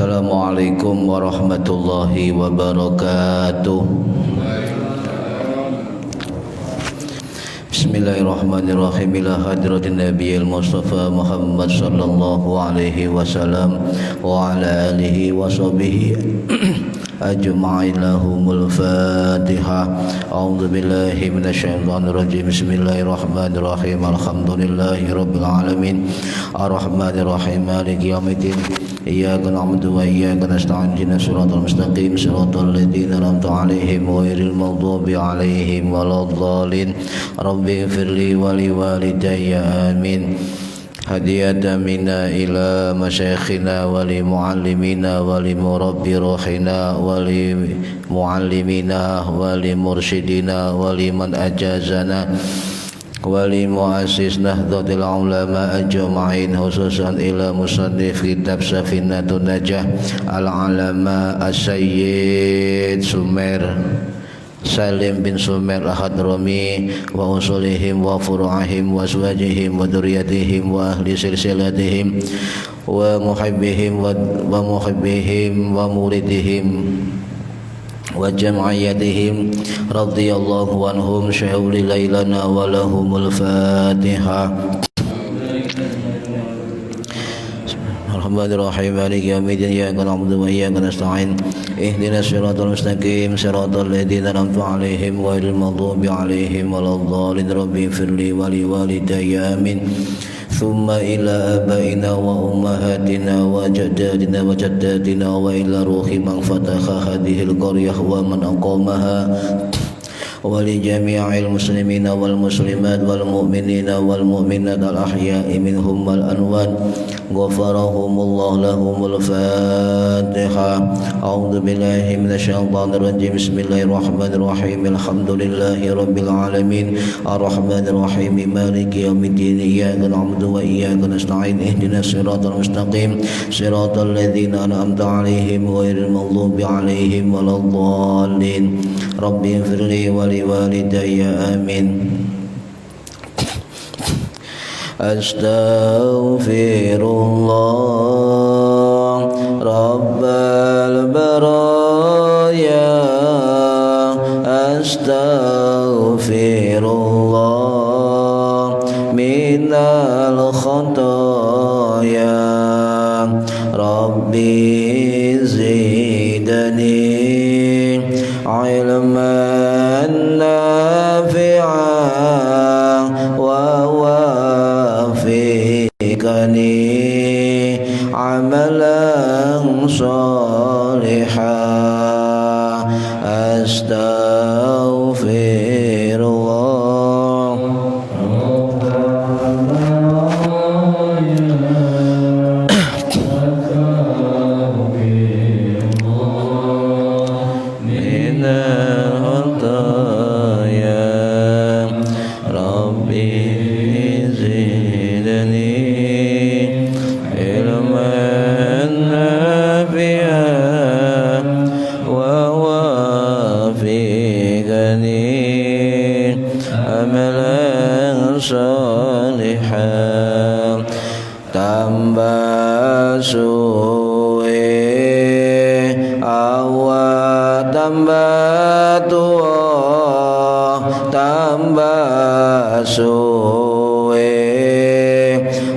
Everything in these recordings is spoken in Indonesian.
Assalamualaikum warahmatullahi wabarakatuh. Bismillahirrahmanirrahim. Ila hadratin nabiyil mustafa Muhammad sallallahu alaihi wasallam wa ala alihi wa sahbihi ajma'in. Lahumul Fatihah. A'udzu billahi minasyaitonir rajim. Bismillahirrahmanirrahim. Alhamdulillahi rabbil alamin. Arrahmanir rahim. Maliki yaumiddin. Iyyaka na'budu wa iyyaka nasta'in. Ihdinas siratal mustaqim. Siratal ladzina an'amta 'alaihim ghairil maghdubi 'alaihim waladdallin. Rabbi ighfirli wa liwalidayya amin. Hadiyatan minna ila masyayikhina wa li muallimina wa li murabbi ruhina wa li muallimina wa li mursyidina wa li man ajazana wa li muassis nahdlatul ulama ajma'in, khususan ila musannif kitab Safinatun Najah al-alama as-sayyid Sumer Salim bin Sumer Al-Hadrami wa usulihim wa furu'ahim wa azwajihim wa dzurriyyatihim wa ahli silsilatihim wa muhibbihim wa muridihim wa jam'iyatihim radhiyallahu anhum syahuli lailana wa lahumul Fatihah. Bismillahirrahmanirrahim. Maliki yaumiddin. Iyyaka na'budu wa iyyaka nasta'in. Ihdinas siratal mustaqim. Siratal ladzina an'amta 'alaihim ghairil maghdubi 'alaihim waladdallin. Rabbi ighfirli wa liwalidayya amin. Thumma ila abaina wa ummahatina wa jaddadina wa jaddatina wa ila ruhi man fataha hadhil qaryah wa man aqamaha wa li jami'il muslimina wal muslimat wal mu'minina wal mu'minat al ahya'i minhum wal anwat ghafarahumullah lahumul Fatihah. A'udzu billahi minasyaitonir rajim. Bismillahirrahmanirrahim. Alhamdulillahi rabbil alamin. Arrahmanir rahim. Maliki yaumiddin. Iyyaka na'budu wa iyyaka nasta'in. Ihdinas siratal mustaqim. Siratal ladzina an'amta 'alaihim ghairil maghdubi 'alaihim waladdallin. Rabbi ighfirli wa liwalidayya amin. Astaghfirullah Rabbal baraya. Astaghfirullah minal khataya. Rabbi zidni ilman nafi'an wa wafiqni amalan salihan. Astaghfirullah salihah. Tambah suwe awak tambah tua, tambah suwe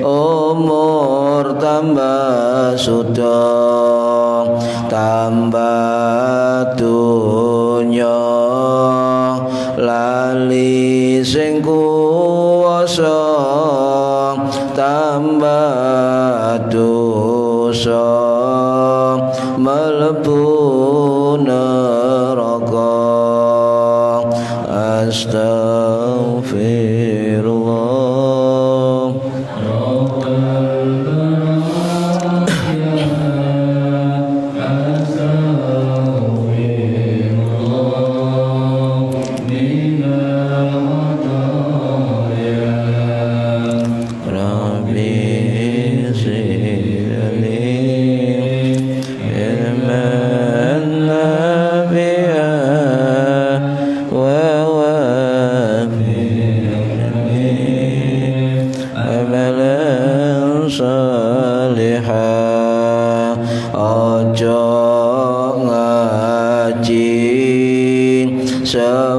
umur tambah sudah, tambah dunya lali sing kuwasa, tambah dosa mlebu neraka. Astaghfirullah Rabbi zidni ilman ojo ngaji semaya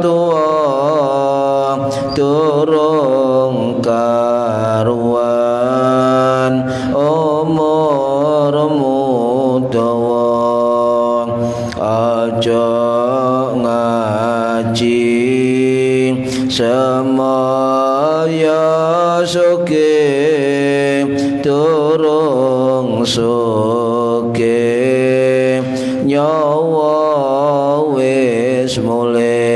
tua durung karuan umurmu dawa ojo ngaji semaya suke durung suke nyawa wis mulai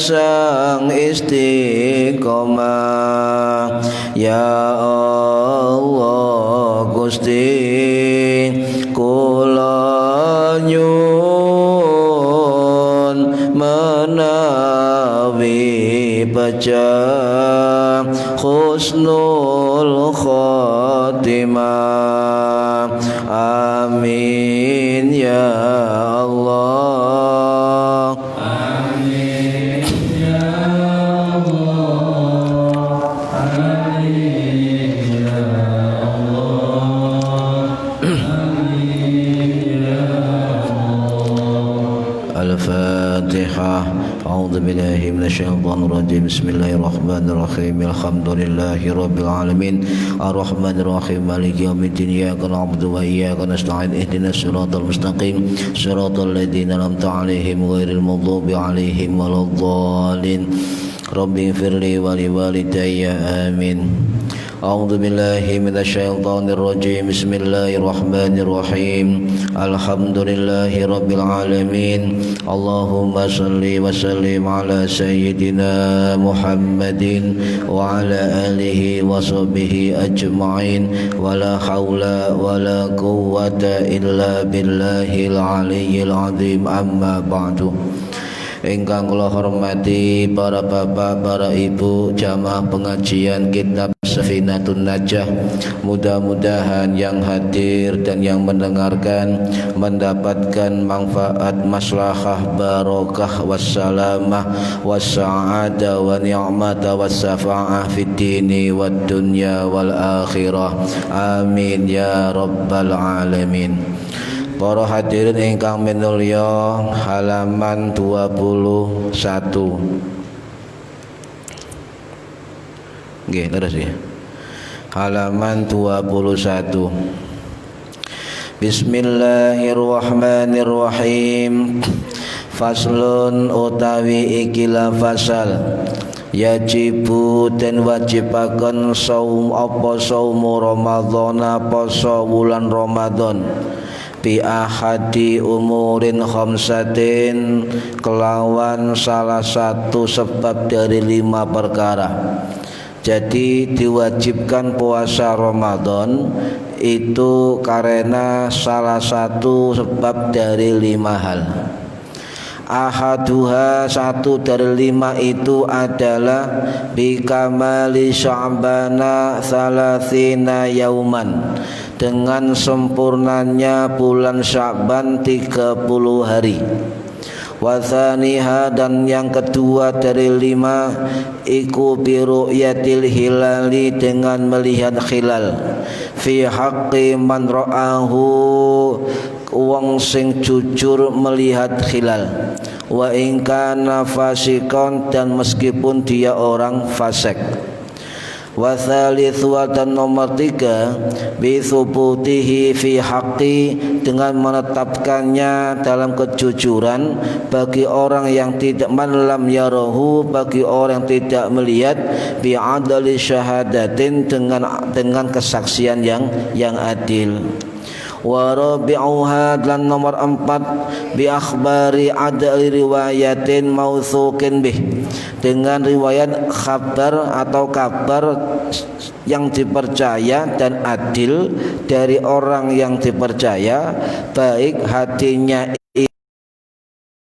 sang istiqomah ya Allah Gusti kula nyuwun menawi pecah husnul khotimah amin ya Allah Al-Fatihah. A'udzu billahi minasyaitonir rajim. Bismillahirrahmanirrahim. Alhamdulillahi rabbil alamin. Arrahmanir rahim. Maliki yaumiddin. Iyyaka na'budu wa iyyaka nasta'in. Ihdinas siratal mustaqim. Siratal ladzina an'amta 'alaihim ghairil maghdubi 'alaihim waladdallin. Rabbi ighfirli wa liwalidayya. Amin. A'udzu billahi minasyaitonir rajim. Bismillahirrahmanirrahim. Alhamdulillahi rabbil alamin. Allahumma shalli wa sallim ala sayyidina Muhammadin wa ala alihi wa sahbihi ajma'in. Wala haula wala quwwata illa billahil aliyyil azim. Amma ba'du. Ingkang kula hormati para bapak, para ibu, jamaah pengajian kitab Safinatun Najah. Mudah-mudahan yang hadir dan yang mendengarkan mendapatkan manfaat, maslahah, barokah, wassalamah, wassa'adah, wa ni'mata, wassafa'ah fid dini wad dunya wal akhirah. Amin ya rabbal alamin. Para hadirin ingkang minulya, halaman 21. Nggih, terus ya. Halaman 21. Bismillahirrahmanirrahim. Faslun utawi ikilah fasal. Yajibu den wajibaken saum apa saumu Ramadhana poso wulan Ramadan. Bi ahadi umurin khamsatin kelawan salah satu sebab dari 5 perkara. Jadi diwajibkan puasa Ramadan itu karena salah satu sebab dari 5 hal. Ahaduha, satu dari 5 itu adalah bikamali sya'bana thalathina yauman, dengan sempurnanya bulan Sya'ban 30 hari. Wathaniha, dan yang kedua dari 5 iku biru'yatil hilali, dengan melihat hilal. Fi haqqi man ra'ahu, wong sing jujur melihat hilal. Wa in kana fasikon, dan meskipun dia orang fasik. Wa tsalitsu dan nomor 3 bi tsubutihi fi haqqi, dengan menetapkannya dalam kejujuran bagi orang yang tidak, man lam yarahu, bagi orang yang tidak melihat, bi adli syahadatin, dengan kesaksian yang adil. Wa rabi'uha dan nomor 4 bi akhbari adli riwayatin mautsuqin bih, dengan riwayat kabar atau kabar yang dipercaya dan adil dari orang yang dipercaya, baik hatinya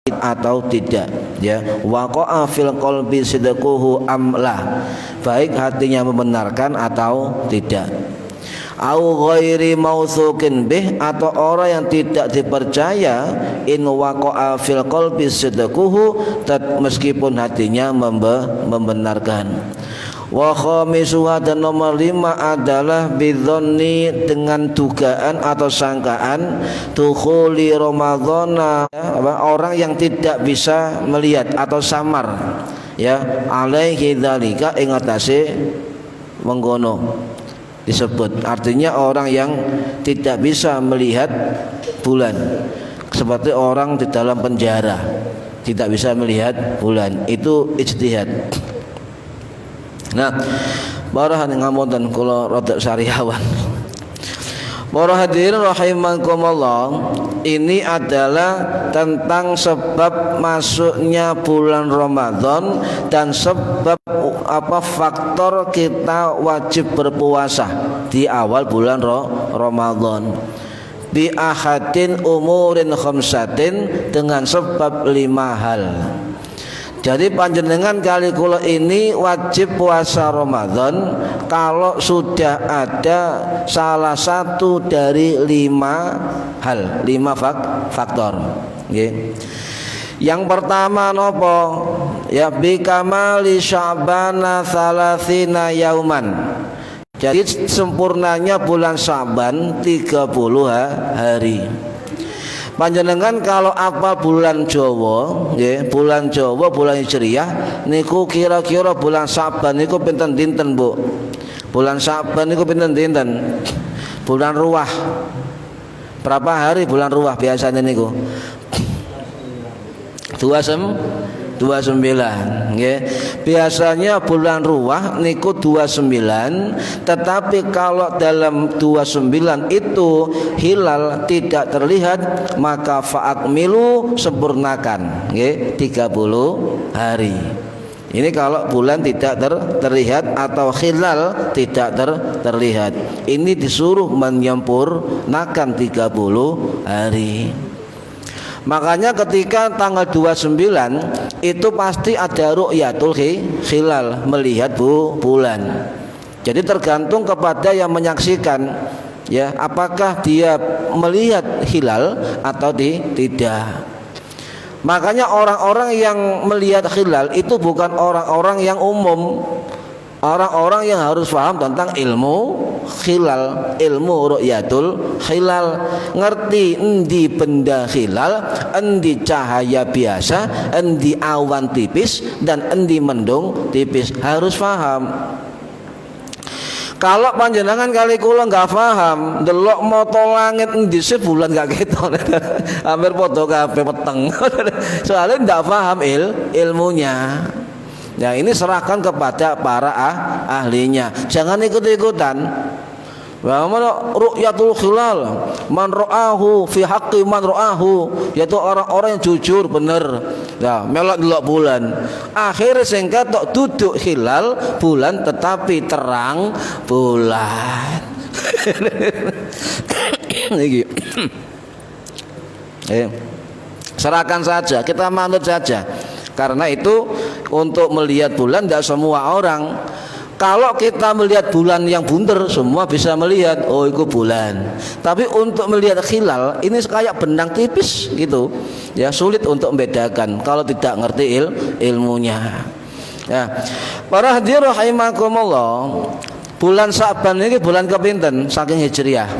atau tidak, ya. Waqa'a fil qalbi sidquhu amla, baik hatinya membenarkan atau tidak. Au ghairi mautsuqin bih, atau orang yang tidak dipercaya, in waqa'a fil qalbi sidquhu, meskipun hatinya membenarkan. Wa khamisuha dan nomor 5 adalah bidzonni, dengan dugaan atau sangkaan, dukhuli Ramadhana, orang yang tidak bisa melihat atau samar, ya, alaihi dzalika, ing atase mengkono disebut. Artinya orang yang tidak bisa melihat bulan, seperti orang di dalam penjara tidak bisa melihat bulan, itu ijtihad. Nah, barahan ngamonten kula rada sariawan. Para hadirin rahimakumullah, ini adalah tentang sebab masuknya bulan Ramadan dan sebab faktor kita wajib berpuasa di awal bulan Ramadan. Bi ahadin umurin khamsatin, dengan sebab 5 hal. Jadi panjenengan kali kula ini wajib puasa Ramadan kalau sudah ada salah satu dari 5 hal, 5 faktor. Okay. Yang pertama nopo? Ya bi kamali Sya'bana 30 yauman. Jadi sempurnanya bulan Sya'ban 30 hari. Panjenengan kalau apa bulan Jawa, ya, bulan Jawa, bulan Hijriyah niku kira-kira bulan Sya'ban niku pinten dinten, Bu? Bulan Sya'ban niku pinten dinten? Bulan Ruwah. Berapa hari bulan Ruwah biasanya niku? 29, nggih. Biasanya bulan Ruwah niku 29, tetapi kalau dalam 29 itu hilal tidak terlihat, maka fa'akmilu, sempurnakan, nggih, 30 hari. Ini kalau bulan tidak terlihat atau hilal tidak terlihat. Ini disuruh menyempurnakan 30 hari. Makanya ketika tanggal 29 itu pasti ada ru'yatul hilal, melihat bulan. Jadi tergantung kepada yang menyaksikan, ya, apakah dia melihat hilal atau tidak. Makanya orang-orang yang melihat hilal itu bukan orang-orang yang umum. Orang-orang yang harus paham tentang ilmu hilal, ilmu ru'yatul hilal, ngerti endi benda hilal, endi cahaya biasa, endi awan tipis, dan endi mendung tipis, harus paham. Kalau panjenengan kali kula nggak paham, delok moto langit endi se bulan nggak ketok, hampir padha kabeh peteng. Soalnya nggak paham ilmunya. Ya, ini serahkan kepada para ahlinya. Jangan ikut-ikutan. Wa mana ru'yatul hilal, man ra'ahu fi haqqi man ra'ahu, yaitu orang-orang yang jujur bener. Ya, melok delok bulan. Akhir sing ketok duduk hilal bulan tetapi terang bulan. Iki. Serahkan saja, kita manut saja. Karena itu untuk melihat bulan tidak semua orang. Kalau kita melihat bulan yang bunder, semua bisa melihat, oh itu bulan. Tapi untuk melihat hilal ini kayak benang tipis gitu, ya, sulit untuk membedakan kalau tidak ngerti ilmunya. Ya, para hadirin rahimakumullah, bulan Sya'ban ini bulan kepinten saking Hijriyah?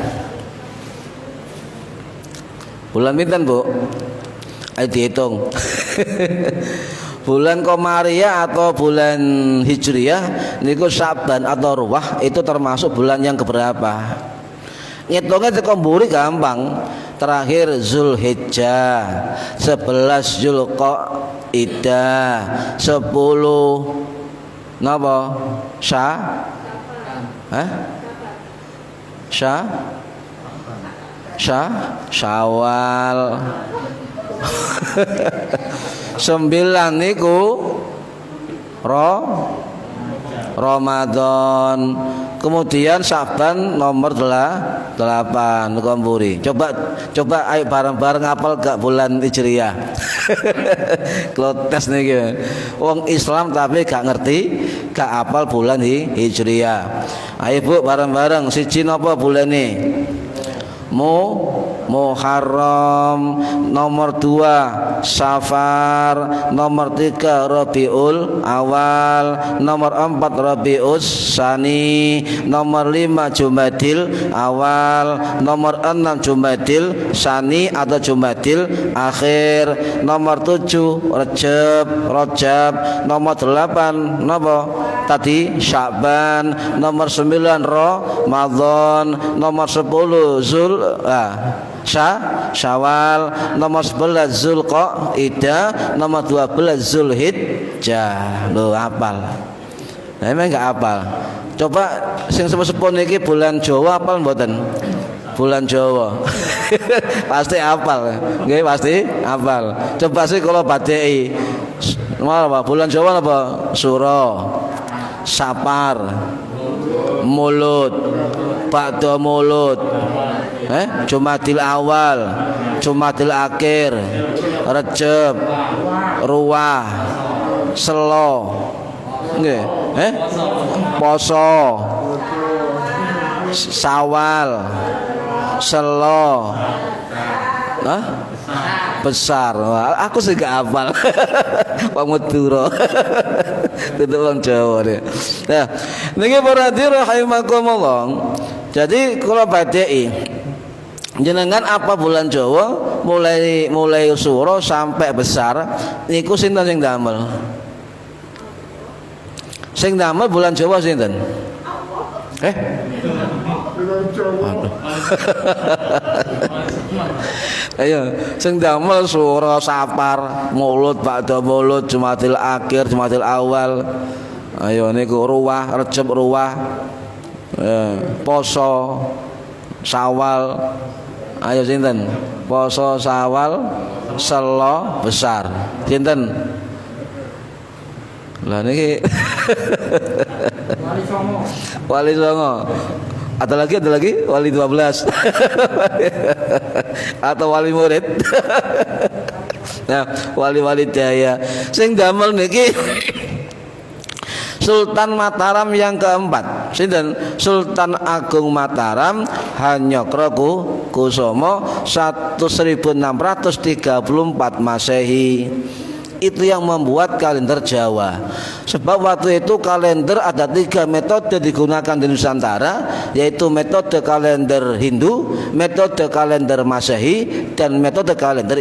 Bulan pinten, Bu? Ayo dihitung. Bulan Komariah atau bulan Hijriah niku Syaban atau Ruwah itu termasuk bulan yang keberapa? Ngitungnya teko mburi gampang. Terakhir Zulhijjah, 11 Zulqa'dah, 10 napa? Syawal. 9 niku Ramadan. Kemudian Syaban nomor 8 Kompuri. Coba ayo bareng-bareng hafal gak bulan Hijriah. Kalau tes nih wong Islam tapi gak ngerti, gak hafal bulan Hijriah. Ayo Bu bareng-bareng siji napa bulan ini? Muharram, nomor 2 Safar, nomor 3 Rabiul Awal, nomor 4 Rabiul Tsani, nomor 5 Jumadil Awal, nomor 6 Jumadil Tsani atau Jumadil Akhir, nomor 7 Rajab, nomor 8 napa tadi Sya'ban, nomor 9 Ramadan, nomor 10 Syawal, nomor 11 Zulqa'dah, nomor 12 Zulhijjah. Lho hafal. Nah, emang enggak hafal. Coba sing sepuh-sepuh niki bulan Jawa hafal mboten? Bulan Jawa. Pasti hafal. Nggih, pasti hafal. Coba sih kalau badhei. Napa bulan Jawa napa? Suro, Sapar, Mulut, Ba'da Mulut, Jumadil Awal, Jumadil Akhir, Rajab, Ruwah, Selo, nggih, Poso, Sawal, Selo, Besar. Aku sih gak hafal. Wong Madura. Itu wong Jawa deh. Nah, niki para hadirin rahimakumullah. Jadi kalau badai jenengan apa bulan Jawa mulai suro sampai besar niku sinten sing damel? Sing damel bulan Jawa sinten? Ayo, sing damel suro, Safar, Mulut, Ba'da Mulut, Jumadil Akhir, Jumadil Awal. Ayo niku Ruwah, Rajab Ruwah. Poso, Syawal. Ayo sinten? Poso, Syawal, Selo, Besar. Sinten? Lah niki Wali Songo. Ada lagi Wali 12. Atau wali murid. Nah, wali-wali daya sing damel niki Sultan Mataram yang keempat. Sinten? Sultan Agung Mataram Hanyokro Kusumo 1634 Masehi. Itu yang membuat kalender Jawa. Sebab waktu itu kalender ada 3 metode digunakan di Nusantara, yaitu metode kalender Hindu, metode kalender Masehi, dan metode kalender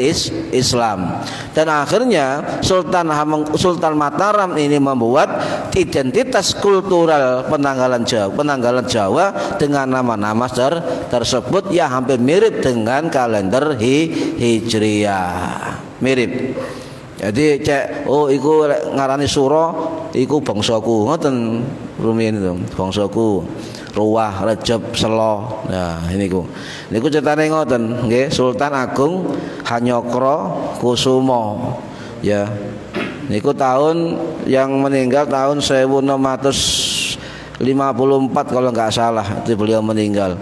Islam. Dan akhirnya Sultan Mataram ini membuat identitas kultural penanggalan Jawa dengan nama-nama tersebut yang hampir mirip dengan kalender Hijriah. Mirip. Jadi iku ngarani suro, iku bangsaku, ngoten rumiyin itu, bangsaku. Ruwah, Rajab, Selo. Nah, niku ceritane ngoten, nggih, Sultan Agung Hanyokro Kusumo. Ya. Niku tahun yang meninggal tahun 1654 kalau enggak salah, itu beliau meninggal.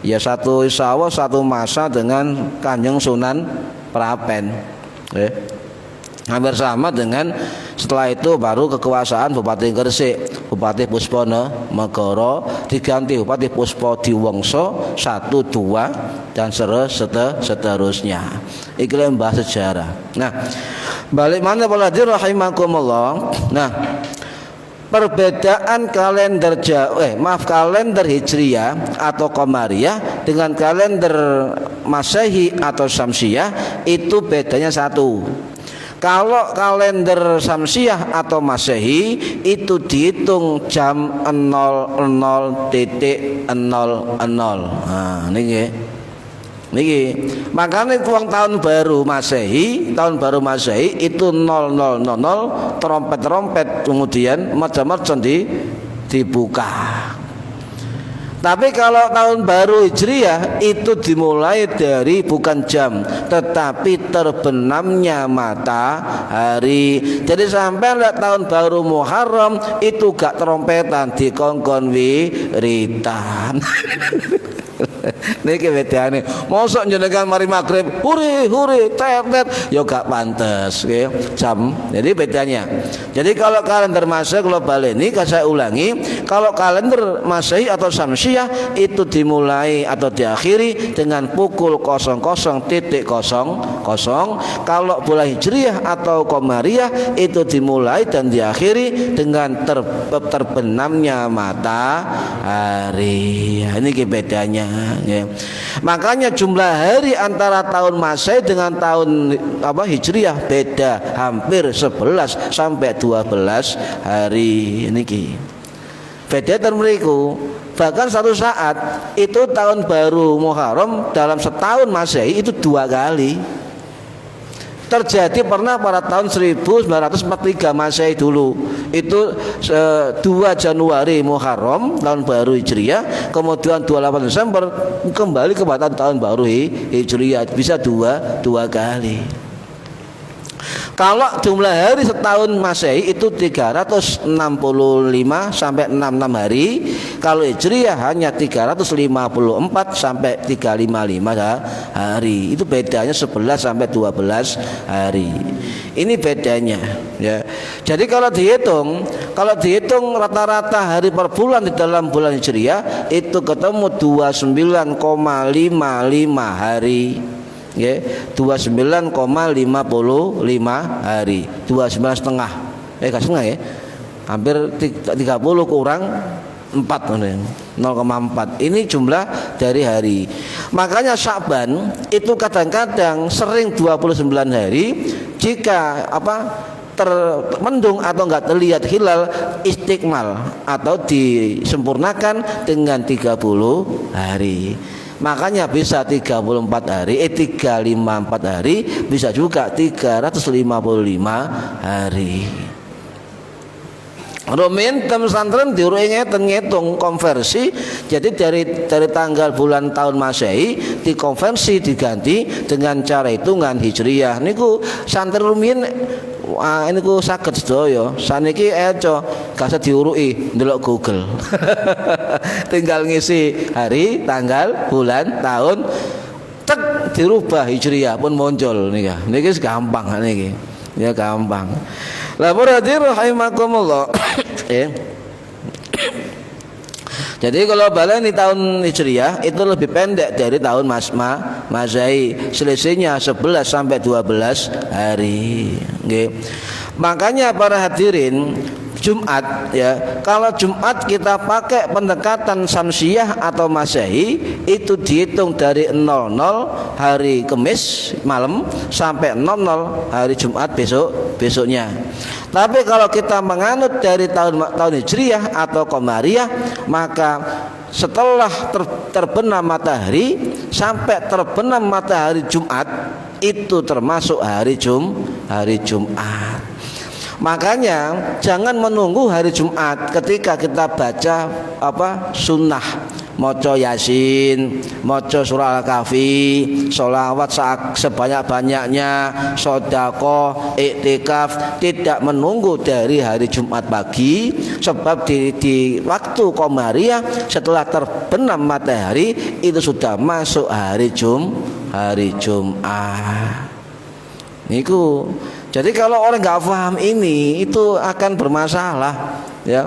Ya satu isawa satu masa dengan Kanjeng Sunan Prapen. Hampir sama dengan setelah itu baru kekuasaan Bupati Gresik, Bupati Pusponegoro diganti Bupati Puspo Diwangsa 1, 2 dan seterusnya. Iki bahas sejarah. Nah, balik mana para hadirin rahimakumullah. Nah, perbedaan kalender kalender Hijriah atau Qamariyah dengan kalender Masehi atau Syamsiyah itu bedanya satu. Kalau kalender Syamsiah atau Masehi itu dihitung jam 00.00. Nah, niki. Makanya uang tahun baru Masehi itu 00.00 trompet kemudian mercon dibuka. Tapi kalau tahun baru Hijriah itu dimulai dari bukan jam tetapi terbenamnya matahari. Jadi sampai tahun baru Muharram itu gak trompetan dikongkon wiritan. Niki bedane. Mosok njenengan mari magrib, huri tet ya gak pantes nggih jam. Jadi bedanya. Jadi kalau kalender Masehi kalau baleni saya ulangi, kalau kalender Masehi atau Syamsiah itu dimulai atau diakhiri dengan pukul 00.00. Kalau bulan Hijriah atau Qamariyah itu dimulai dan diakhiri dengan terbenamnya matahari. Ini bedanya. Ya. Makanya jumlah hari antara tahun Masehi dengan tahun Hijriah beda hampir 11 sampai 12 hari niki. Beda termeriku. Bahkan satu saat itu tahun baru Muharram dalam setahun Masehi itu 2 kali. Terjadi pernah pada tahun 1943 Masehi dulu. Itu 2 Januari Muharram tahun baru Hijriah, kemudian 28 Desember kembali ke tahun baru Hijriah, bisa dua kali. Kalau jumlah hari setahun Masehi itu 365 sampai 66 hari. Kalau Hijriah hanya 354 sampai 355 hari. Itu bedanya 11 sampai 12 hari. Ini bedanya ya. Jadi kalau dihitung rata-rata hari per bulan di dalam bulan Hijriah itu ketemu 29,55 hari. Ya, 29,55 hari, 29,5. Gak setengah ya. Hampir 30 kurang 4 0,4. Ini jumlah dari hari. Makanya Sya'ban itu kadang-kadang sering 29 hari jika termendung atau enggak terlihat hilal istikmal atau disempurnakan dengan 30 hari. Makanya bisa 34 hari, 354 hari, bisa juga 355 hari. Rumin tem santren ngitung konversi. Jadi dari tanggal bulan tahun Masehi dikonversi diganti dengan cara hitungan Hijriah. Niku santren rumin ini ku saged sedaya. Saniki eco gak usah diuruki ndelok Google. Tinggal ngisi hari, tanggal, bulan, tahun, cek dirubah Hijriah pun muncul nika. Niki gampang niki. Ya gampang. Lah para hadirin rahimakumullah. Jadi kalau baleni tahun Hijriah itu lebih pendek dari tahun Masehi. Selisihnya 11 sampai 12 hari. Okay. Makanya para hadirin Jumat ya, kalau Jumat kita pakai pendekatan Syamsiah atau Masehi itu dihitung dari 00 hari Kamis malam sampai 00 hari Jumat besoknya. Tapi kalau kita menganut dari tahun Hijriah atau Qamariyah, maka setelah terbenam matahari sampai terbenam matahari Jumat itu termasuk hari Jumat. Makanya jangan menunggu hari Jumat ketika kita baca sunnah, maca Yasin, maca surah Al-Kahfi, sholawat sebanyak-banyaknya, sedekah, iktikaf, tidak menunggu dari hari Jumat pagi, sebab di waktu Qamariyah setelah terbenam matahari itu sudah masuk hari Jumat. Niku. Jadi kalau orang nggak paham ini itu akan bermasalah ya.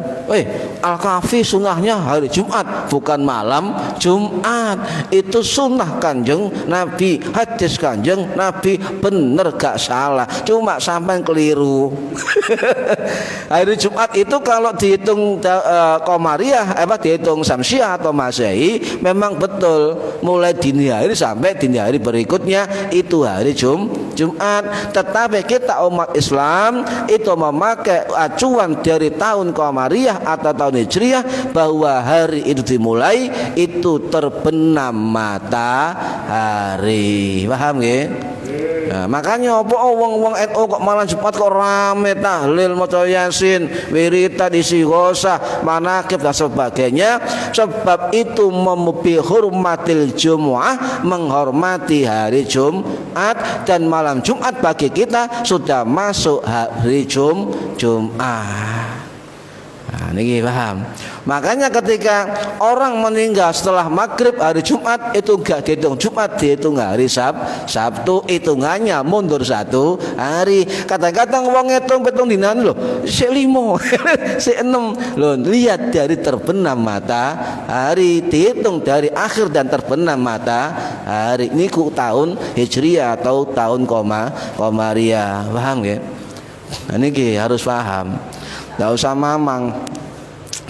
Al-Kahfi sunnahnya hari Jumat bukan malam Jumat. Itu sunnah Kanjeng Nabi, hadis Kanjeng Nabi, bener gak salah. Cuma sampai keliru. Hari Jumat itu kalau dihitung Qamariyah dihitung Syamsiah atau Masehi memang betul mulai dini hari sampai dini hari berikutnya itu hari Jumat. Tetapi kita umat Islam itu memakai acuan dari tahun Qamariyah atau tahun Hijriah, bahwa hari itu dimulai itu terbenam matahari. Paham nggih? Nah, makanya apa wong-wong NU kok malam Jumat kok rame tahlil, maca Yasin, wiridan, istighosah, manaqib dan sebagainya. Sebab itu memihurmatil Jumu'ah, menghormati hari Jumat, dan malam Jumat bagi kita sudah masuk hari Jumat. Nah, ini paham. Makanya ketika orang meninggal setelah maghrib hari Jumat, itu gak dihitung Jumat, dihitung hari Sabtu, hitungannya mundur 1 hari. Kadang-kadang wong ngitung petung dinan loh, si 5 si 6 loh. Lihat dari terbenam matahari, dihitung dari akhir dan terbenam matahari. Ini ku tahun Hijriah atau tahun Qamariyah. Paham ya? Nah, ini harus paham. Tidak usah mamang.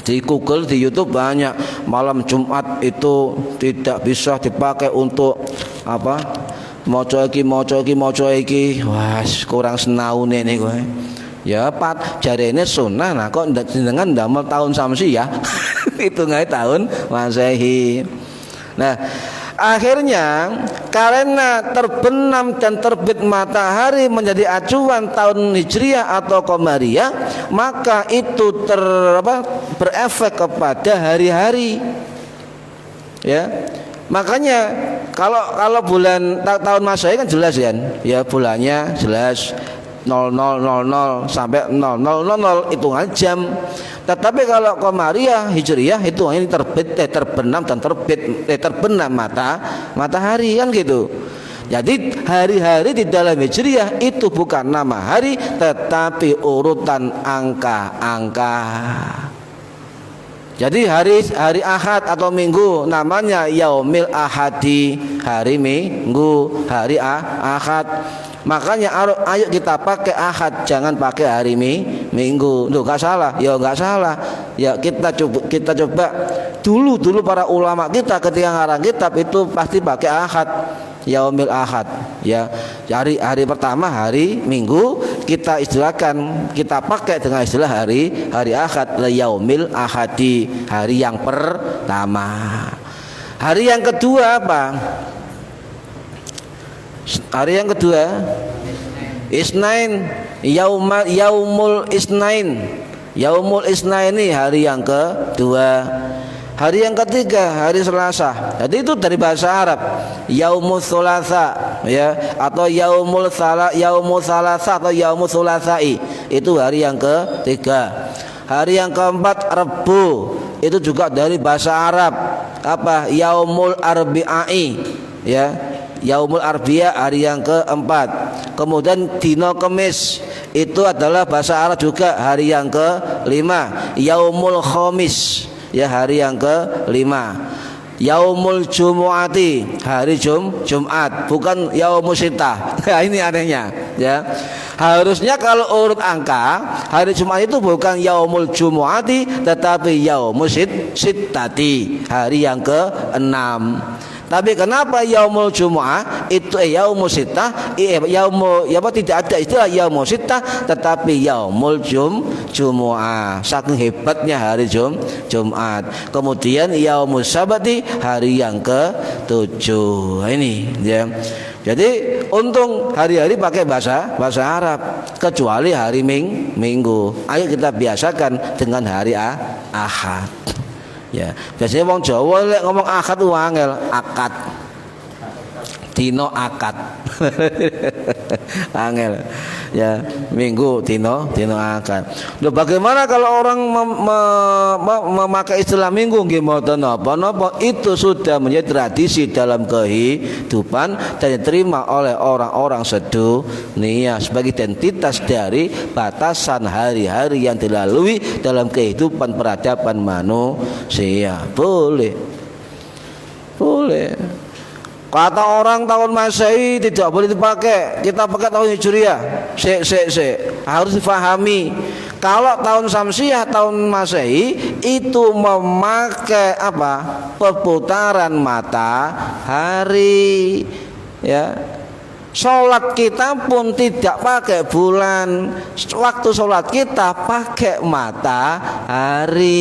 Di Google, di YouTube banyak. Malam Jumat itu tidak bisa dipakai untuk apa? Moco iki. Wah, kurang senaune nih gue. Ya pat jarene sunnah. Nah kok dengan damel tahun Samsiyah itu nggak tahun Masehi. Nah, akhirnya karena terbenam dan terbit matahari menjadi acuan tahun Hijriah atau Qamariyah, maka itu berefek kepada hari-hari. Ya. Makanya kalau bulan tahun Masehi kan jelas kan? Ya bulannya jelas 0000 sampai 0000 hitungan jam. Tetapi kalau Qamariyah, Hijriyah itu ini terbenam dan terbenam matahari kan gitu. Jadi hari-hari di dalam Hijriyah itu bukan nama hari, tetapi urutan angka-angka. Jadi hari Ahad atau Minggu namanya Yaumil Ahadi, hari Minggu, hari Ahad. Makanya ayo kita pakai Ahad, jangan pakai hari Minggu. Loh, enggak salah. Ya enggak salah. Ya kita coba dulu para ulama kita ketika ngarang kitab itu pasti pakai Ahad. Yaumil Ahad. Ya, hari pertama hari Minggu kita istilahkan, kita pakai dengan istilah hari Ahad, Yaumil Ahadi, hari yang pertama. Hari yang kedua apa? Hari yang kedua Isnain, Yaumul Isnain. Yaumul Isnain ini hari yang kedua. Hari yang ketiga hari Selasa. Jadi itu dari bahasa Arab Yaumul Thulatha, ya, atau Yaumul Thalatha atau Yaumul Thulatha'i. Itu hari yang ketiga. Hari yang keempat Rebu. Itu juga dari bahasa Arab apa? Yaumul Arbi'i, ya. Yaumul Arbi'a hari yang keempat. Kemudian dino Kemis itu adalah bahasa Arab juga hari yang kelima. Yaumul Khamis, ya, hari yang kelima. Yaumul Jumu'ati, hari Jumat, bukan Yaumul Sittah. Ini anehnya, ya. Harusnya kalau urut angka, hari Jumat itu bukan Yaumul Jumu'ati, tetapi Yaumul Sittati, hari yang ke-6. Tapi kenapa Yaumul Jumu'ah itu Yaumul Sittah, tidak ada istilah Yaumul Sittah, tetapi Yaumul Jumu'ah. Saking hebatnya hari Jumat. Kemudian Yaumul Sabati, hari yang ke-7. Ini, ya. Jadi untung hari-hari pakai bahasa Arab, kecuali hari Minggu. Ayo kita biasakan dengan hari Ahad. Ya, biasanya wong Jawa lek ngomong akad ku angel, akad. Dino akad. Angel. Ya, Minggu dino akad. Loh, bagaimana kalau orang memakai istilah Minggu nggih mboten napa-napa, itu sudah menjadi tradisi dalam kehidupan dan diterima oleh orang-orang sedunia sebagai identitas dari batasan hari-hari yang dilalui dalam kehidupan peradaban manusia. Boleh. Kata orang tahun Masehi tidak boleh dipakai, kita pakai tahun Hijriah. Harus difahami. Kalau tahun Samsiyah, tahun Masehi itu memakai apa? Perputaran matahari, ya. Sholat kita pun tidak pakai bulan. Waktu sholat kita pakai matahari.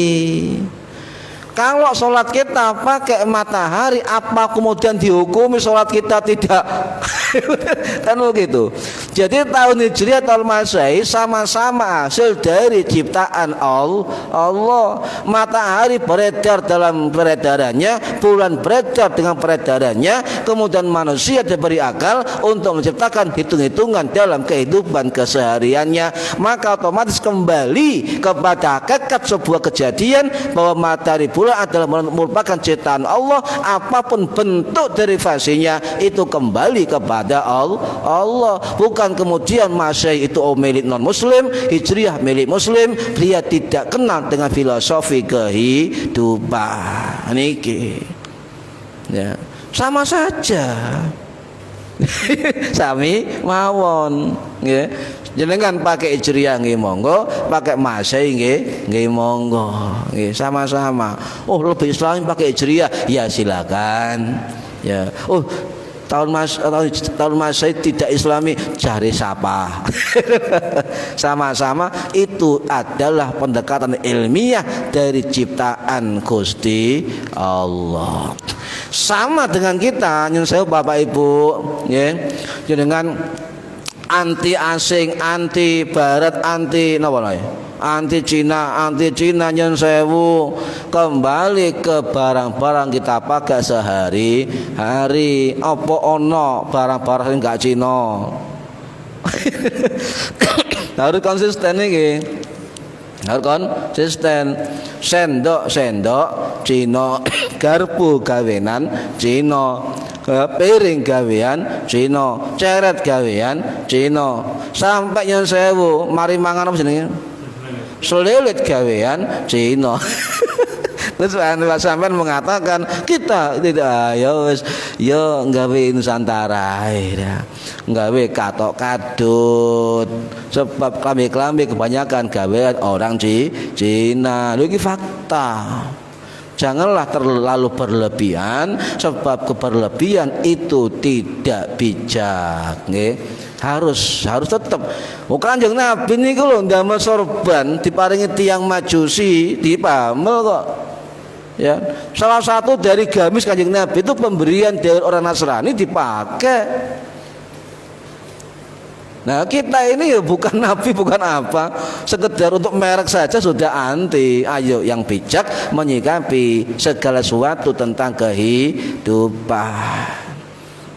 Kalau sholat kita pakai matahari, apa kemudian dihukumi sholat kita tidak? Kan begitu. Jadi tahun Hijriah tahun Masehi sama-sama hasil dari ciptaan Allah. Matahari beredar dalam peredarannya, bulan beredar dengan peredarannya, kemudian manusia diberi akal untuk menciptakan hitung-hitungan dalam kehidupan kesehariannya. Maka otomatis kembali kepada hakikat sebuah kejadian bahwa matahari bulan adalah merupakan ciptaan Allah. Apapun bentuk derivasinya itu kembali kepada Allah. Bukan kemudian Masehi itu milik non muslim, Hijriah milik muslim. Dia tidak kenal dengan filosofi kehidupan niki. Ya, sama saja. Sami mawon nggih. Jenengan pakai Hijriah nggih monggo, pakai Masehi nggih monggo. Nggih sama-sama. Oh, lebih Islam pakai Hijriah, ya silakan. Ya. Oh, tahun Masehi tidak Islami, cari siapa? Sama-sama itu adalah pendekatan ilmiah dari ciptaan Gusti Allah. Sama dengan kita, nyun sewu Bapak Ibu, ya, dengan anti asing, anti Barat, anti napa anti Cina nyun sewu, kembali ke barang-barang kita pakai sehari-hari. Apa ono barang-barang enggak Cina? Harus konsisten nih. Harus konsisten. Sendok Cina, garpu gawean Cina, piring gawean Cina, ceret gawean Cina. Sampai nyun sewu mari mangan apa jenenge? Selilit gawean Cina. Terus sampean mengatakan kita tidak yo nggawe Nusantara ya. Nggawe katok kadut. Sebab klambi kebanyakan gawean orang Cina. Lho iki fakta. Janganlah terlalu berlebihan, sebab keberlebihan itu tidak bijak nggih. Harus tetap. Kanjeng Nabi niku lho ndamel sorban diparingi tiyang Majusi dipamel kok. Ya, salah satu dari gamis Kanjeng Nabi itu pemberian dari orang Nasrani dipakai. Nah, kita ini ya bukan nabi, bukan apa, sekedar untuk merek saja sudah anti. Ayo yang bijak menyikapi segala sesuatu tentang kehidupan.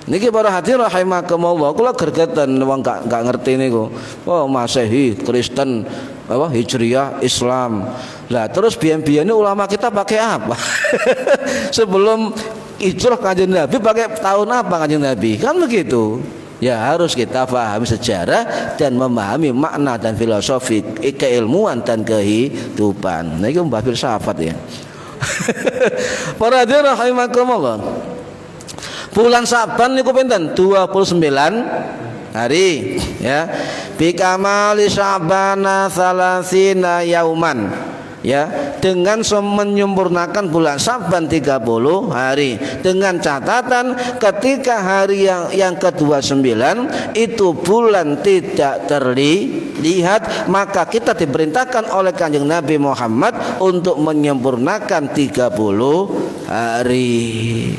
Niki para hadirin rahimakumullah, kula gregeten wong gak ngerti niku. Oh, Masehi, Kristen, apa Hijriah, Islam. Lah terus biyen-biyen ulama kita pakai apa? Sebelum hijrah Kanjeng Nabi pakai tahun apa Kanjeng Nabi? Kan begitu. Ya harus kita pahami sejarah dan memahami makna dan filosofi keilmuan dan kehidupan. Nah, itu mbah filsafat ya. Para hadirin rahimakumullah. Bulan Saban niku pinten? 29 hari ya. Bi kamali Sya'bana 30 yauman. Ya, dengan menyempurnakan bulan Saban 30 hari, dengan catatan ketika hari yang ke-29 itu bulan tidak terlihat, maka kita diperintahkan oleh Kanjeng Nabi Muhammad untuk menyempurnakan 30 hari.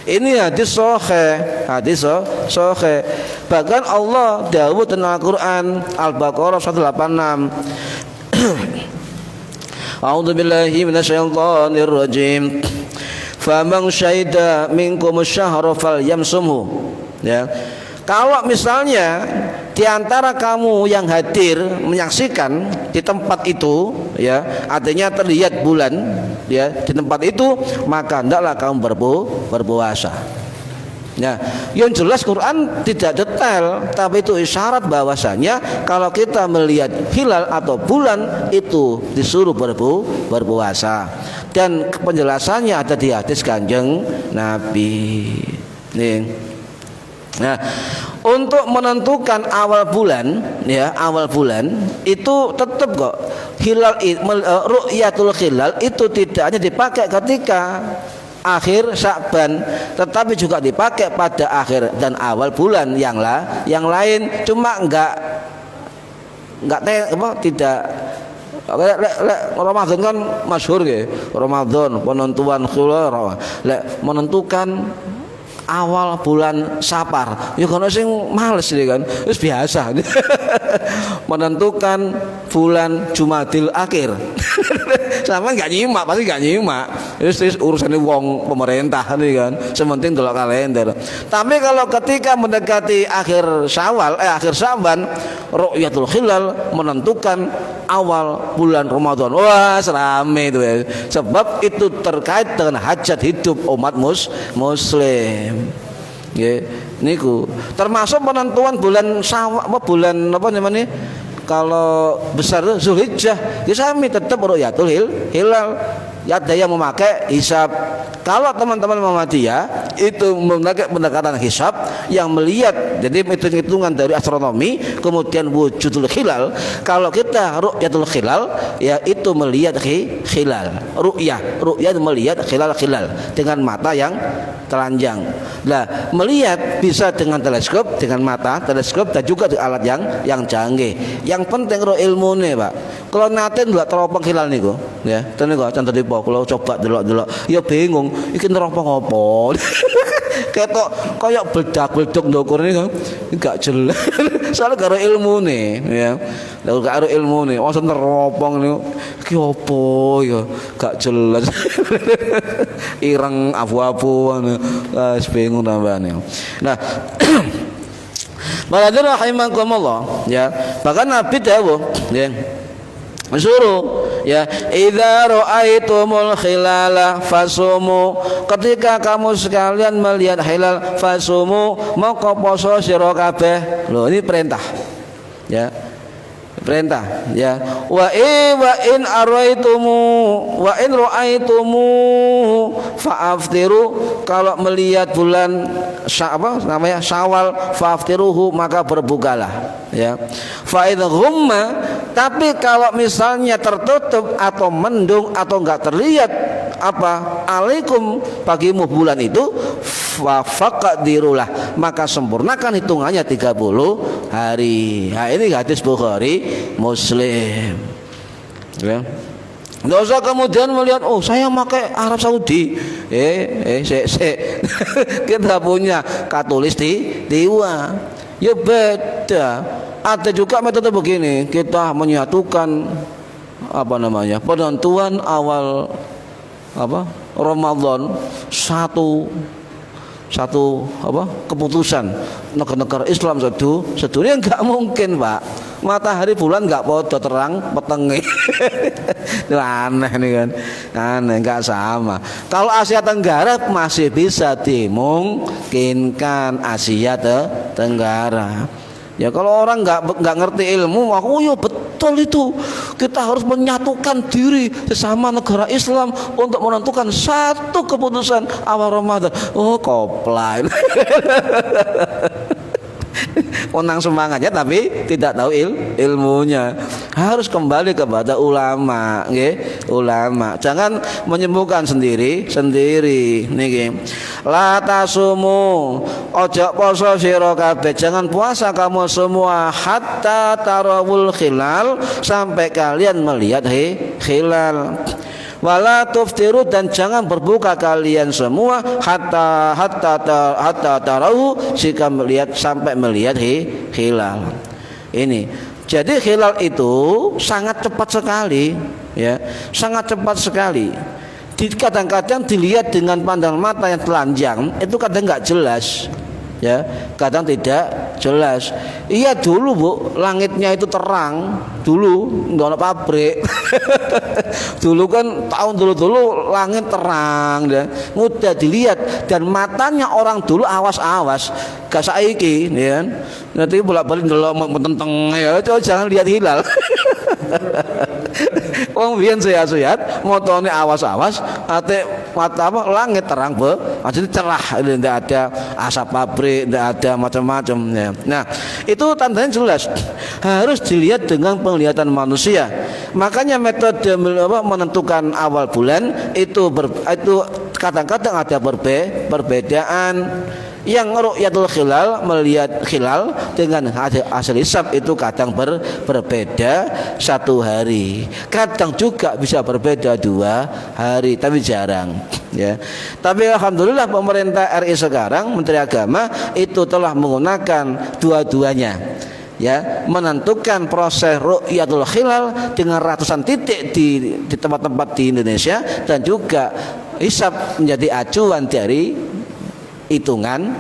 Ini hadis sahih. Bahkan Allah dawuh dalam Al-Qur'an Al-Baqarah 186. A'udzu billahi minasyaitonir rajim. Faman syahida minkum asy-syahra falyamsumhu. Ya. Kalau misalnya di antara kamu yang hadir menyaksikan di tempat itu, ya, artinya terlihat bulan, ya, di tempat itu, maka hendaklah kamu berpuasa. Ya, yang jelas Quran tidak detail, tapi itu isyarat bahwasanya kalau kita melihat hilal atau bulan itu disuruh berpuasa. Dan penjelasannya ada di hadis Kanjeng Nabi. Nih. Nah, untuk menentukan awal bulan, ya, awal bulan itu tetap kok hilal, ru'yatul hilal itu tidak hanya dipakai ketika akhir Sya'ban, tetapi juga dipakai pada akhir dan awal bulan yang lain, cuma tidak. Ramadan kan masyhur ya, Ramadan penentuan hilal, menentukan awal bulan Safar. Ya kono sing males iki kan. Wis biasa. Menentukan bulan Jumadil Akhir. Sama enggak nyimak, pasti enggak nyimak. Wis urusane wong pemerintah nih kan. Sementing delok kalender. Tapi kalau ketika mendekati akhir Sya'ban, ru'yatul hilal menentukan awal bulan Ramadan. Wah, serame itu ya. Sebab itu terkait dengan hajat hidup umat muslim. Nggih, niku termasuk penentuan bulan bulan apa namanya? Kalau besar Zulhijjah, ya sami tetap ru'yatul hilal. Ya ada yang memakai hisab. Kalau teman-teman Muhammadiyah itu memakai pendekatan hisab yang melihat, jadi hitung-hitungan dari astronomi, kemudian wujudul hilal. Kalau kita ru'yatul hilal, ya itu melihat hilal. Ru'yah melihat hilal dengan mata yang telanjang. Nah, melihat bisa dengan teleskop, dengan mata teleskop, dan juga dengan alat yang canggih. Yang penting ilmune, Pak. Kalau nate ndelok teropong hilal niku, ya, tenan kok contoh dipo, kalau coba delok-delok, ya bingung, iki teropong apa? Ketok koyo bledak-bledok ndukur niku, enggak jelas. Soale karo ilmune, ya. Lha karo ilmune, wong teropong niku iki apa ya, gak jelas. Ireng abu-abu ngono. Wis bingung tambane. Nah, Maladir rahimakumullah, ya. Bahkan Nabi dawuh, ya. Suruh, ya, idza ra'aitumul hilala fasumu, ketika kamu sekalian melihat hilal fasumu, maka poso sira kabeh. Loh, ini perintah, ya, perintah, ya. Wa in ra'aitumu fa'aftiru, kalau melihat bulan Syawal fa'aftiruhu, maka berbukalah, ya. Fa in ghumma, tapi kalau misalnya tertutup atau mendung atau enggak terlihat alaikum bagimu bulan itu, faqdirulah, maka sempurnakan hitungannya 30 hari. Nah, ini hadis Bukhari Muslim, ya. Nggak usah kemudian melihat, oh saya pakai Arab Saudi, kita punya Katolik Tiwa, ya beda. Ada juga metode begini, kita menyatukan penentuan awal Ramadan satu keputusan negara Islam sedunia, enggak mungkin, Pak. Matahari bulan enggak podo terang petenge. Aneh nih kan. Aneh, enggak sama. Kalau Asia Tenggara masih bisa dimungkinkan Asia Tenggara. Ya kalau orang enggak ngerti ilmu, aku ya betul itu. Kita harus menyatukan diri sesama negara Islam untuk menentukan satu keputusan awal Ramadan. Oh, kopla. Menang semangatnya tapi tidak tahu ilmunya. Harus kembali kepada ulama, nggih, ulama. Jangan menyembuhkan sendiri niki. La tasumu, ojo poso sira kabeh, jangan puasa kamu semua hatta tarawul hilal, sampai kalian melihat hilal. Wala tuftiru, dan jangan berbuka kalian semua hatta tarahu, jika sampai melihat hilal. Ini. Jadi hilal itu sangat cepat sekali, ya. Sangat cepat sekali. Kadang-kadang dilihat dengan pandangan mata yang telanjang, itu kadang enggak jelas. Ya, kadang tidak jelas. Iya dulu, Bu, langitnya itu terang. Dulu enggak ada pabrik. Dulu kan tahun dulu langit terang, ya. Mudah dilihat, dan matanya orang dulu awas-awas. Gak saiki, ya. Nanti bolak-balik ndelok mententeng, ya, jangan lihat hilal. Wong biyen sehat-sehat, motone awas-awas, mata langit terang, Bu. Maksudnya cerah, tidak ada asap pabrik, tidak ada macam-macam, ya. Nah, itu tandanya jelas. Harus dilihat dengan penglihatan manusia. Makanya metode menentukan awal bulan itu kadang-kadang ada perbedaan. Yang ru'yatul hilal, melihat hilal dengan hasil hisab itu kadang berbeda 1 hari, kadang juga bisa berbeda 2 hari, tapi jarang ya. Tapi alhamdulillah pemerintah RI sekarang, Menteri Agama itu telah menggunakan dua-duanya ya, menentukan proses ru'yatul hilal dengan ratusan titik di tempat-tempat di Indonesia, dan juga hisab menjadi acuan dari hitungan.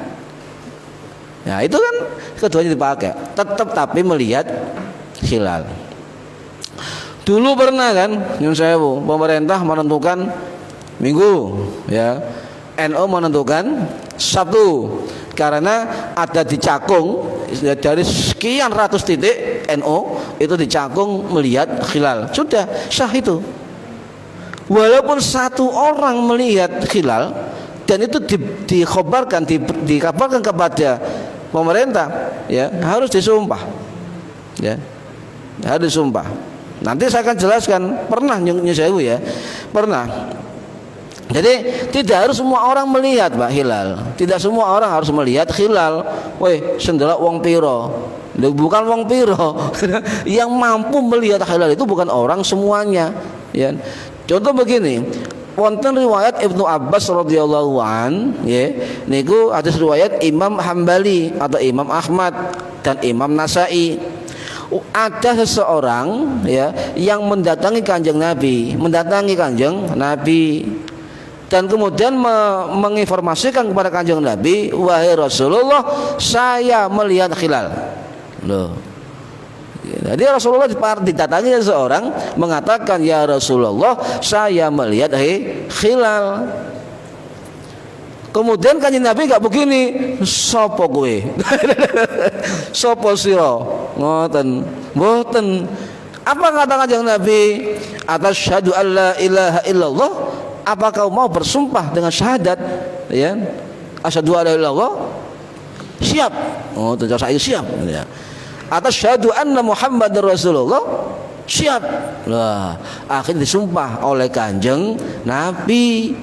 Nah itu kan keduanya dipakai, tetap tapi melihat hilal. Dulu pernah kan nyun sewu, pemerintah menentukan Minggu ya, NU menentukan Sabtu, karena ada di Cakung dari sekian ratus titik NU itu di Cakung melihat hilal, sudah sah itu. Walaupun 1 orang melihat hilal dan itu dikabarkan kepada pemerintah ya, harus disumpah ya, harus disumpah. Nanti saya akan jelaskan, pernah nyesewu ya, pernah. Jadi tidak harus semua orang melihat Pak hilal, tidak semua orang harus melihat hilal. Woi sendelok wong piro, bukan wong piro. Yang mampu melihat hilal itu bukan orang semuanya ya. Contoh begini, wonten riwayat Ibnu Abbas radhiyallahu an ya, niku hadis riwayat Imam Hambali atau Imam Ahmad dan Imam Nasai. Ada seseorang ya yang mendatangi Kanjeng Nabi, dan kemudian menginformasikan kepada Kanjeng Nabi, wahai Rasulullah, saya melihat hilal. Loh. Jadi Rasulullah didatangi seseorang mengatakan, ya Rasulullah, saya melihat hilal. Kemudian Kanjeng Nabi enggak begini, sopo kowe? Sopo sira? Ngoten. Mboten. Apa kata Kanjeng Nabi? Atasyhadu alla ilaha illallah? Apa kau mau bersumpah dengan syahadat? Ya. Asyhadu alla ilaha illallah? Siap. Oh, tentu saya siap ya. Atasyhadu anna Muhammadar Rasulullah? Siap. Lah, akhirnya disumpah oleh Kanjeng Nabi.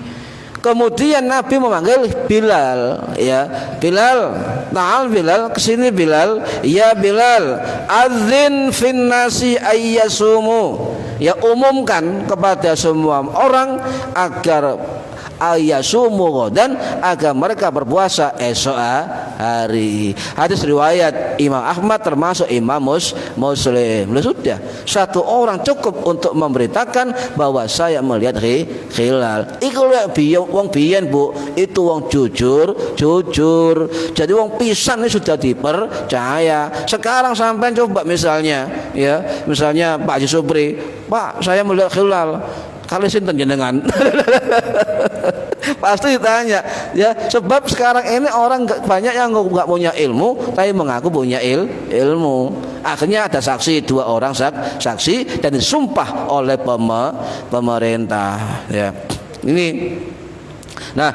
Kemudian Nabi memanggil Bilal ya, Bilal, ta'al Bilal, kesini Bilal, ya Bilal, adzin fin nasi ayyasumu, ya umumkan kepada semua orang agar ayyasumu dan agar mereka berpuasa esok hari. Hadis riwayat Imam Ahmad termasuk Imam Muslim. Sudah 1 orang cukup untuk memberitakan bahwa saya melihat hilal. Iku wong biyen Bu, itu wong jujur. Jadi wong pisan ini sudah dipercaya. Sekarang sampai coba misalnya Pak Haji Supri, Pak saya melihat hilal. Kali sinten jenengan? Pasti ditanya ya, sebab sekarang ini orang banyak yang nggak punya ilmu tapi mengaku punya ilmu. Akhirnya ada saksi, 2 orang saksi dan disumpah oleh pemerintah ya. Ini. Nah,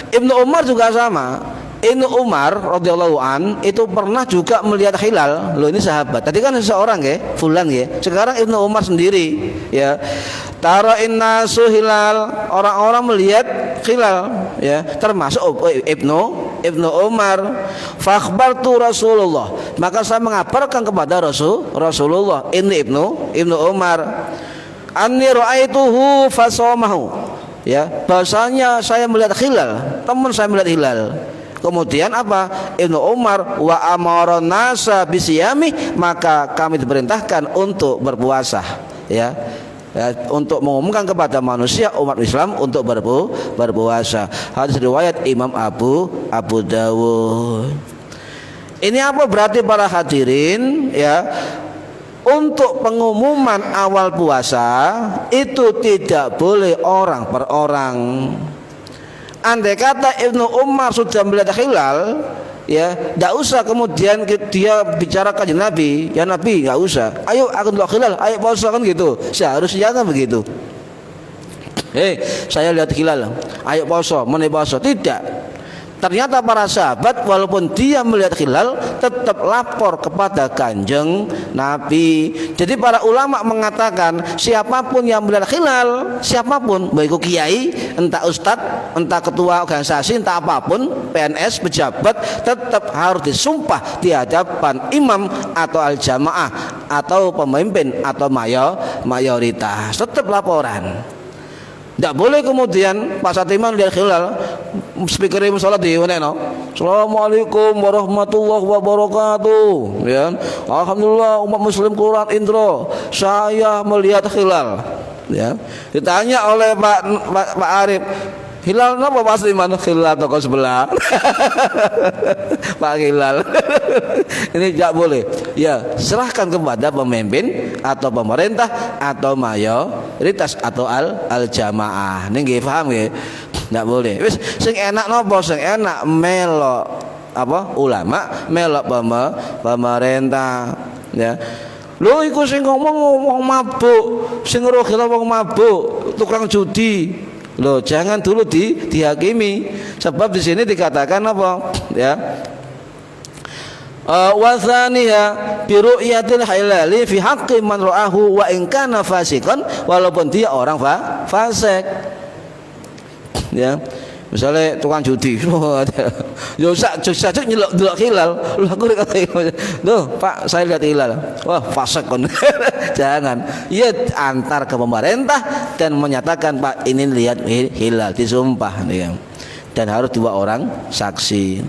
Ibnu Umar juga sama. Ibnu Umar radhiyallahu an itu pernah juga melihat hilal. Loh ini sahabat. Tadi kan seseorang ya, fulan ya. Sekarang Ibnu Umar sendiri ya. Tara innasu hilal, orang-orang melihat hilal ya, termasuk Ibnu Umar. Fakhbartu Rasulullah, maka saya mengabarkan kepada Rasulullah, ini Ibnu Umar, anni ra'aituhu fasamahu ya, bahasanya saya melihat hilal, teman saya melihat hilal. Kemudian apa? Ibnu Umar wa amara nasa bisiyami, maka kami diperintahkan untuk berpuasa ya. Untuk mengumumkan kepada manusia umat Islam untuk berpuasa. Hadis riwayat Imam Abu Dawud. Ini apa berarti para hadirin ya? Untuk pengumuman awal puasa itu tidak boleh orang per orang. Andai kata Ibnu Umar sudah melihat hilal ya, tidak usah kemudian dia bicara ke Nabi, ya Nabi nggak usah, ayo aku lihat hilal, ayo puasa, kan gitu. Seharusnya kan begitu. Saya lihat hilal, ayo puasa, mana puasa? Tidak. Ternyata para sahabat walaupun dia melihat hilal tetap lapor kepada Kanjeng Nabi. Jadi para ulama mengatakan siapapun yang melihat hilal, siapapun, baik itu kiai, entah ustadz, entah ketua organisasi, entah apapun, PNS, pejabat, tetap harus disumpah di hadapan imam atau al-jamaah atau pemimpin atau mayoritas, tetap laporan. Tidak boleh kemudian pas saat imam lihat hilal, speaker imam salat di mana no? Assalamualaikum warahmatullahi wabarakatuh. Ya, alhamdulillah umat muslim Quran intro. Saya melihat hilal. Ya, ditanya oleh Pak Arif, hilal apa pas di mana? Hilal toko sebelah. Pak Hilal. Ini tidak boleh. Ya, serahkan kepada pemimpin atau pemerintah atau mayoritas atau al-jamaah. Ini nggih paham nggih? Tidak boleh. Wis sing enak napa? Sing enak melok apa? Ulama, melok pemerintah, ya. Lho iku sing ngomong wong mabuk, sing ngrugel wong mabuk, tukang judi. Loh, jangan dulu dihakimi. Sebab di sini dikatakan apa? Ya. Wa tsaniya bi ru'yatil hilali fi haqqi man ra'ahu wa in kana fasiqan, walaupun dia orang fasik. Ya. Misalnya tukang judi, yo sak nyelok hilal, lho aku lihat hilal. Loh, Pak, saya lihat hilal. Wah, fasik kon. Jangan. Ia antar ke pemerintah dan menyatakan, Pak, ini lihat hilal, disumpah ya. Dan harus 2 orang saksi.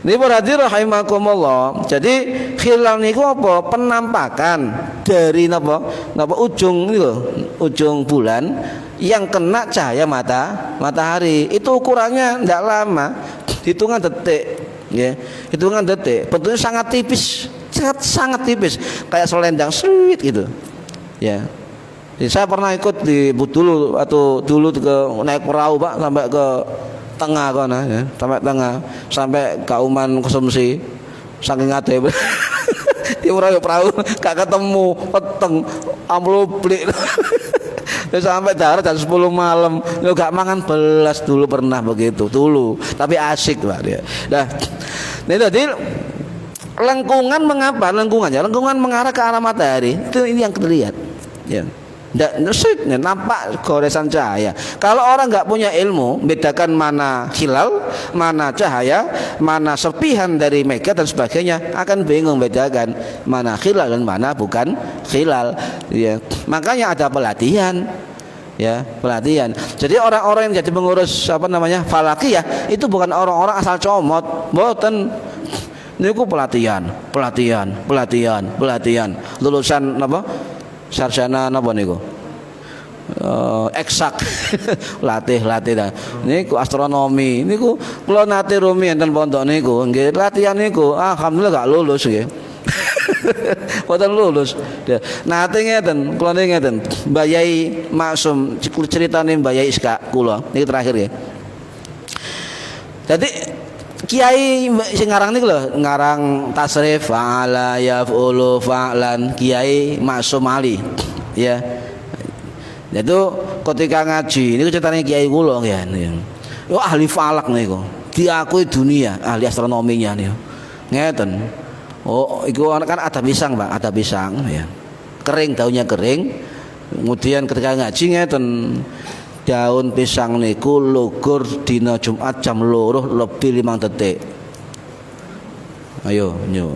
Ini berarti rahimakumullah. Jadi hilal niku apa? Penampakan dari napa ujung niku, ujung bulan yang kena cahaya matahari. Itu ukurannya tidak lama, hitungan detik, ya, hitungan detik. Bentuknya sangat tipis, sangat tipis, kayak selendang sweet gitu, ya. Jadi saya pernah ikut di Budulu atau dulu ke naik perahu Pak sampai ke tengah kana, ya, sampai tengah, sampai Kauman Konsumsi, saking ngate. Di perahu gak ketemu peteng, amploplik. Sampai darat jam 10 malam, lo gak mangan belas dulu pernah begitu dulu, tapi asik Pak dia. Nah, ini tadi lengkungan mengapa? Lengkungan mengarah ke arah matahari. Itu ini yang terlihat. Ya. Nggak nampak goresan cahaya. Kalau orang nggak punya ilmu bedakan mana hilal, mana cahaya, mana serpihan dari mega dan sebagainya, akan bingung bedakan mana hilal dan mana bukan hilal. Ya. Makanya ada pelatihan, ya, pelatihan. Jadi orang-orang yang jadi pengurus falakiyah itu bukan orang-orang asal comot, boten. Niku pelatihan, lulusan sarjana napa niku? Eksak. latih dah. Niku astronomi. Niku kula nate rumi enten pondok niku, nggih latihan niku. Alhamdulillah gak lulus nggih. Boten lulus. Nate ngeten, kula ngeten. Mbah Yai Maksum ceritane Mbah Yai Iska kula. Niki terakhir ya. Jadi Kiai sing ngarang niku lho, ngarang tasrif fa'ala yaf'ulu fa'lan, Kiai Maksum Ali. Ya. Itu ketika ngaji niku ceritane Kiai kula ya. Yo ahli falak niku. Diakui dunia ahli astronominya niku. Ngeten. Oh, iku kan ada pisang, Pak, ada pisang ya. Kering, daunnya kering. Kemudian ketika ngaji ngeten, daun pisang niku lugur dina Jumat jam 2 lebih 5 detik. Ayo nyo.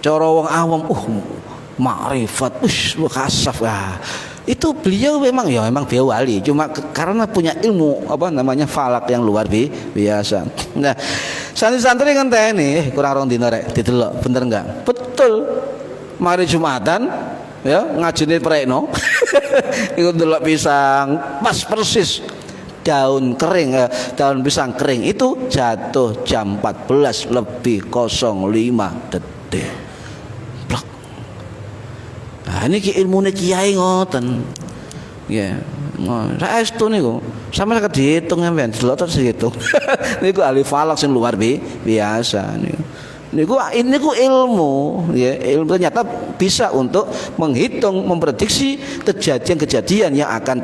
Cara wong awam makrifat, kasaf. Itu beliau memang beliau wali, cuma karena punya ilmu falak yang luar biasa. Nah, santri-santri ngenteni kurang rong dina rek didelok bener enggak? Betul. Mari Jumatan ya ngajine prekno. Iku delok pisang pas persis daun kering, daun pisang kering itu jatuh jam 14 lebih 05 detik. Blok. Nah, ini ilmune kiai ngoten. Ya. Saestu niku. Sampe nek diitung sampean delok terus diitung. Niku ahli falak sing luar biasa niku. Niku ilmu, ya, ilmu ternyata bisa untuk menghitung, memprediksi kejadian-kejadian yang akan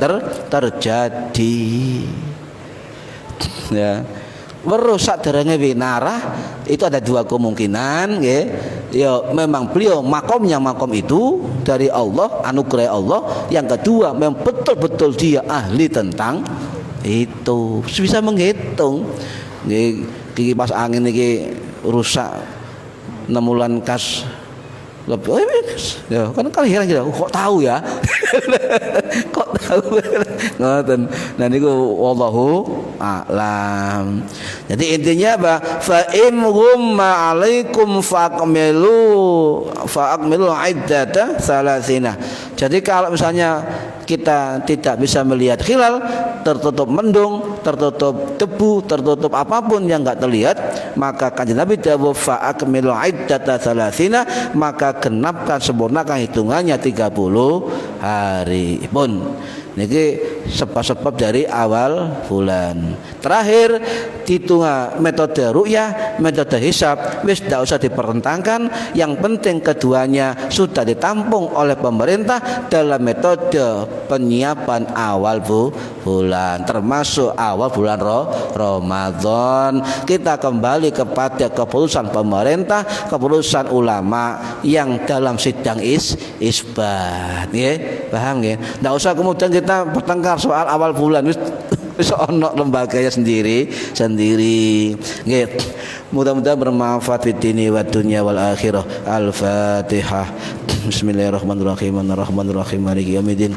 terjadi. Ya. weruh saderenge winarah itu ada dua kemungkinan nggih. Ya memang beliau makomnya makom itu dari Allah, anugerah Allah. Yang kedua memang betul-betul dia ahli tentang itu, bisa menghitung. Nggih, kipas angin iki rusak 6 bulan kas lebih, ya kan kalian gitu, kok tahu ya, kok tahu, ngoten. Nah niku wallahu a'lam. Jadi intinya apa? Fa in ghumma 'alaikum fa'akmilu iddata salasina. Jadi kalau misalnya kita tidak bisa melihat hilal, tertutup mendung, tertutup debu, tertutup apapun yang enggak terlihat, maka kanjeng Nabi dawuh fa akmilu iddata salasina, maka genapkan sempurnakan hitungannya 30 hari pun. Niki sebab-sebab dari awal bulan. Terakhir hitungan metode ru'yah, metode hisab wis tidak usah dipertentangkan. Yang penting keduanya sudah ditampung oleh pemerintah dalam metode penyiapan awal bulan, termasuk awal bulan Ramadan. Kita kembali kepada keputusan pemerintah, keputusan ulama yang dalam sidang isbat, nggih. Paham nggih? Enggak usah kemudian kita bertengkar soal awal bulan, wis ono lembaganya sendiri. Nggih. Mudah-mudahan bermanfaat di dini wa dunya wal akhirah. Al-Fatihah. Bismillahirrahmanirrahim. Ar-Rahmanirrahim. Maliki yaumiddin.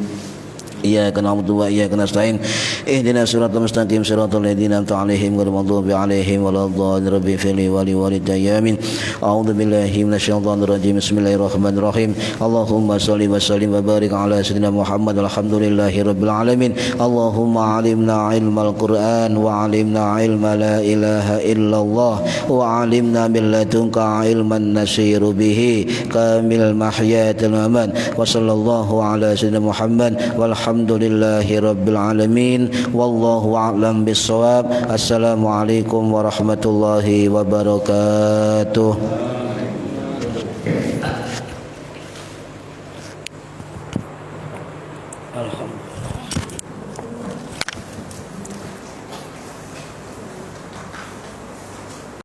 Iyyaka na'budu wa iyyaka nasta'in. Ihdinas siratal mustaqim siratal ladzina an'amta 'alaihim ghairil maghdubi alaihim waladdallin. Rabbi ighfirli wa li walidayya. Amin. A'udzu billahi minasyaitonir rajim. Bismillahirrahmanirrahim. Allahumma shalli wa sallim wa barik ala sayyidina Muhammad. Alhamdulillahi rabbil alamin. Allahumma 'allimna 'ilmal Qur'an wa 'allimna 'ilma la ilaha illallah wa 'allimna min ladunka 'ilman nasiru bihi kamil mahyatil aman. Wa sallallahu ala sayyidina Muhammad walhamdulillahi rabbil alamin. Wallahu a'lam bissawab. Assalamualaikum warahmatullahi wabarakatuh.